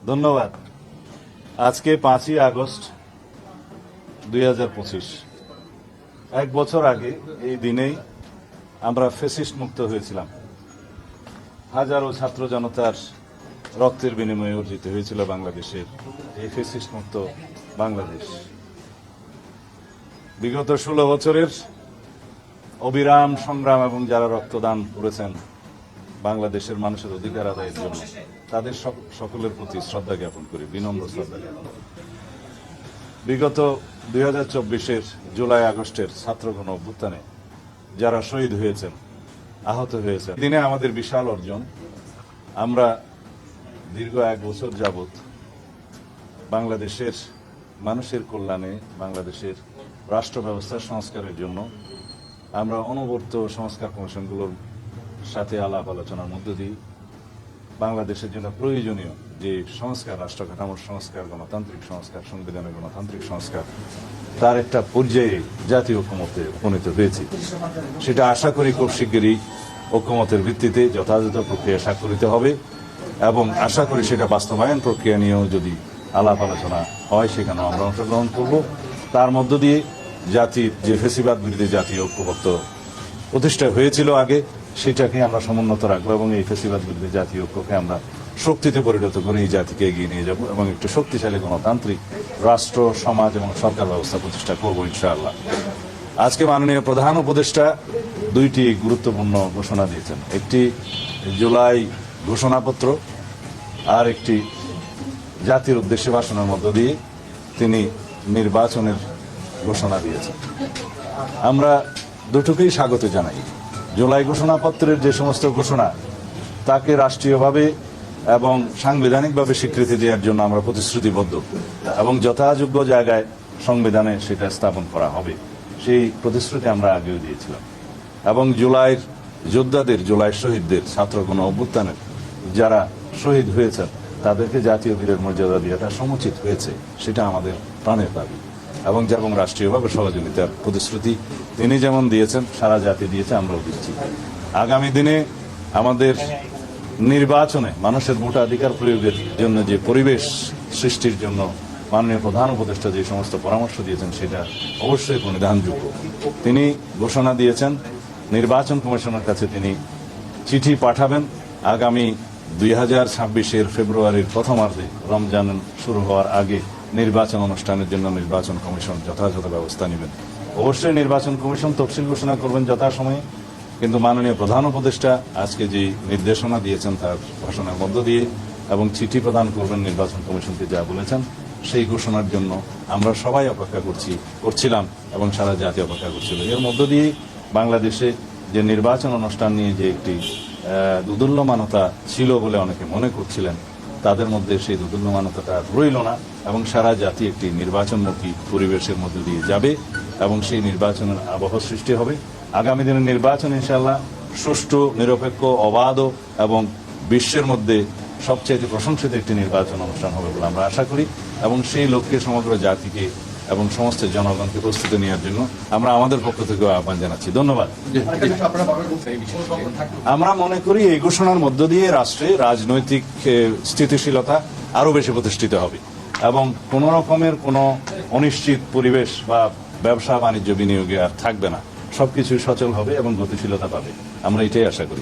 ধন্যবাদ। আজকে 5ই আগস্ট 2025, এক বছর আগে এই দিনেই আমরা ফ্যাসিস্ট মুক্ত হয়েছিলাম। হাজারো ছাত্র জনতার রক্তের বিনিময়ে অর্জিত হয়েছিল বাংলাদেশের এই ফ্যাসিস্ট মুক্ত বাংলাদেশ। বিগত 16 বছরের অবিরাম সংগ্রাম এবং যারা রক্তদান করেছেন বাংলাদেশের মানুষের অধিকার আদায়ের জন্য, তাদের সকলের প্রতি শ্রদ্ধা জ্ঞাপন করি, বিনম্র শ্রদ্ধা জ্ঞাপন। বিগত 2024-এর জুলাই আগস্টের ছাত্র গণ অভ্যুত্থানে যারা শহীদ হয়েছেন, আহত হয়েছেন, দিনে আমাদের বিশাল অর্জন। আমরা দীর্ঘ 1 বছর যাবৎ বাংলাদেশের মানুষের কল্যাণে, বাংলাদেশের রাষ্ট্র ব্যবস্থার সংস্কারের জন্য আমরা অনবরত সংস্কার কমিশনগুলোর সাথে আলাপ আলোচনার মধ্য দিয়ে বাংলাদেশের জন্য প্রয়োজনীয় যে সংস্কার, রাষ্ট্র কাঠামোর সংস্কার, গণতান্ত্রিক সংস্কার, সংবিধানের গণতান্ত্রিক সংস্কার, তার একটা পর্যায়ে জাতীয় ঐক্যমতে উপনীত হয়েছি। সেটা আশা করি খুব শিগগিরই ঐক্যমতের ভিত্তিতে যথাযথ প্রক্রিয়া স্বাক্ষরিত হবে এবং আশা করি সেটা বাস্তবায়ন প্রক্রিয়া নিয়েও যদি আলাপ আলোচনা হয় সেখানেও আমরা অংশগ্রহণ করব। তার মধ্য দিয়ে জাতির যে ফেসিবাদ বিরোধী জাতীয় ঐক্যবদ্ধ প্রতিষ্ঠা হয়েছিল আগে, সেটাকে আমরা সমুন্নত রাখবো এবং এই ফেসিবাদ বিরোধী জাতীয় ঐক্যকে আমরা শক্তিতে পরিণত করে এই জাতিকে এগিয়ে নিয়ে যাব এবং একটি শক্তিশালী গণতান্ত্রিক রাষ্ট্র, সমাজ এবং সরকার ব্যবস্থা প্রতিষ্ঠা করবো ইনশাআল্লাহ। আজকে মাননীয় প্রধান উপদেষ্টা 2টি গুরুত্বপূর্ণ ঘোষণা দিয়েছেন। একটি জুলাই ঘোষণাপত্র, আর একটি জাতির উদ্দেশ্যে ভাষণের মধ্য দিয়ে তিনি নির্বাচনের ঘোষণা দিয়েছেন। আমরা দুটোকেই স্বাগত জানাই। জুলাই ঘোষণাপত্রের যে সমস্ত ঘোষণা, তাকে রাষ্ট্রীয়ভাবে এবং সাংবিধানিকভাবে স্বীকৃতি দেওয়ার জন্য আমরা প্রতিশ্রুতিবদ্ধ এবং যথাযোগ্য জায়গায় সংবিধানে সেটা স্থাপন করা হবে, সেই প্রতিশ্রুতি আমরা আগেও দিয়েছিলাম। এবং জুলাইয়ের যোদ্ধাদের, জুলাইয়ের শহীদদের, ছাত্র গণ অভ্যুত্থানের যারা শহীদ হয়েছেন, তাদেরকে জাতীয় বীরের মর্যাদা দেওয়াটা সমুচিত হয়েছে, সেটা আমাদের প্রাণের দাবি এবং রাষ্ট্রীয়ভাবে সহযোগিতার প্রতিশ্রুতি তিনি যেমন দিয়েছেন, সারা জাতি দিয়েছে, আমরাও দিচ্ছি। আগামী দিনে আমাদের নির্বাচনে মানুষের ভোটাধিকার প্রয়োগের জন্য যে পরিবেশ সৃষ্টির জন্য মাননীয় প্রধান উপদেষ্টা যে সমস্ত পরামর্শ দিয়েছেন, সেটা অবশ্যই পরিধানযোগ্য। তিনি ঘোষণা দিয়েছেন নির্বাচন কমিশনের কাছে তিনি চিঠি পাঠাবেন আগামী 2026-এর ফেব্রুয়ারির প্রথমার্ধে, রমজান শুরু হওয়ার আগে নির্বাচন অনুষ্ঠানের জন্য নির্বাচন কমিশন যথাযথ ব্যবস্থা নেবেন। অবশ্যই নির্বাচন কমিশন তফসিল ঘোষণা করবেন যথাসময়ে, কিন্তু মাননীয় প্রধান উপদেষ্টা আজকে যে নির্দেশনা দিয়েছেন তার ভাষণের মধ্য দিয়ে এবং চিঠি প্রদান করবেন নির্বাচন কমিশনকে যা বলেছেন, সেই ঘোষণার জন্য আমরা সবাই অপেক্ষা করছিলাম এবং সারা জাতি অপেক্ষা করছিল। এর মধ্য দিয়ে বাংলাদেশে যে নির্বাচন অনুষ্ঠান নিয়ে যে একটি দুদুল্যমানতা ছিল বলে অনেকে মনে করছিলেন, তাদের মধ্যে সেই দুদুল্যমানতাটা রইল না এবং সারা জাতি একটি নির্বাচনমুখী পরিবেশের মধ্যে দিয়ে যাবে এবং সেই নির্বাচনের আবহ সৃষ্টি হবে। আগামী দিনের নির্বাচন ইনশাআল্লাহ সুষ্ঠু, নিরপেক্ষ, অবাধ এবং বিশ্বের মধ্যে সবচেয়ে প্রশংসিত একটি নির্বাচন অনুষ্ঠান হবে বলে আমরা আশা করি এবং সেই লক্ষ্যে সমগ্র জাতিকে এবং সমস্ত জনগণকে প্রস্তুতি নেওয়ার জন্য আমরা আমাদের পক্ষ থেকে আহ্বান জানাচ্ছি। ধন্যবাদ। আমরা মনে করি এই ঘোষণার মধ্য দিয়ে রাষ্ট্রে রাজনৈতিক স্থিতিশীলতা আরো বেশি প্রতিষ্ঠিত হবে এবং কোন রকমের কোনো অনিশ্চিত পরিবেশ বা ব্যবসা বাণিজ্য বিনিয়োগে আর থাকবে না। সবকিছু সচল হবে এবং গতিশীলতা পাবে, আমরা এটাই আশা করি।